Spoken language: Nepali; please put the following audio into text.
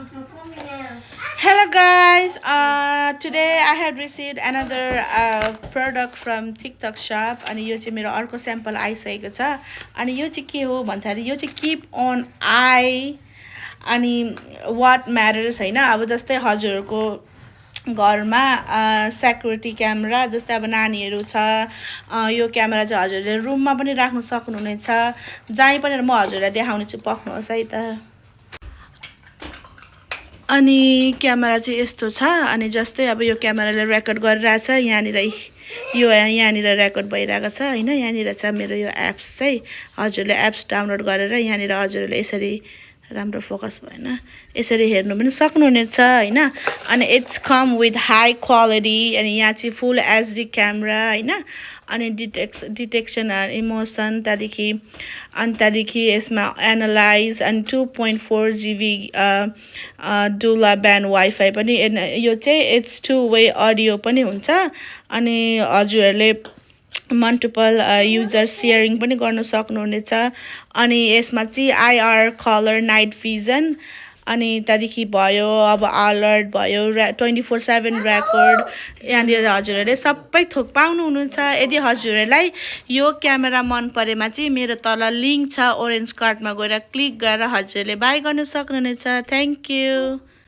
Hello guys, today I have received another product from TikTok shop अनि यो चाहिँ मेरो अर्को स्याम्पल आइसकेको छ अनि यो चाहिँ के हो भन्दाखेरि यो चाहिँ किप अन आई अनि वाट म्याटर्स हैन अब जस्तै हजुरहरुको घरमा सेक्युरिटी क्यामेरा जस्तै अब नानीहरु छ यो क्यामेरा चाहिँ हजुरले रुममा पनि राख्न सक्नुहुनेछ जहाँ पनि म हजुरलाई देखाउने छु पक्नुहोस् है त अनि क्यामेरा चाहिँ यस्तो छ अनि जस्तै अब यो क्यामेराले रेकर्ड गरिरहेछ यहाँनिर यो यहाँनिर रेकर्ड भइरहेको छ हैन यहाँनिर छ मेरो यो एप्स चाहिँ हजुरले एप्स डाउनलोड गरेर यहाँनिर हजुरले यसरी राम्रो फोकस भएन यसरी हेर्नु पनि सक्नुहुनेछ हैन अनि it's come with high quality अनि यहाँ चाहिँ फुल एचडी क्यामेरा हैन अनि डिटेक्सन इमोसन त्यहाँदेखि यसमा एनालाइज अनि 2.4 GB डुला ब्यान्ड वाइफाई पनि यो चाहिँ इट्स टु वे अडियो पनि हुन्छ अनि हजुरहरूले मल्टिपल युजर शेयरिङ पनि गर्न सक्नुहुनेछ अनि यसमा चाहिँ आईआर कलर नाइट भिजन अनि त्यहाँदेखि भयो अब अलर्ट भयो 24/7 रेकर्ड यहाँनिर हजुरहरूले सबै थोक पाउनुहुनेछ यदि हजुरहरूलाई यो क्यामेरा मन परेमा चाहिँ मेरो तल लिंक छ ओरेन्ज कार्डमा गएर क्लिक गरेर हजुरहरूले बाइ गर्न सक्नुहुनेछ थ्यांक यू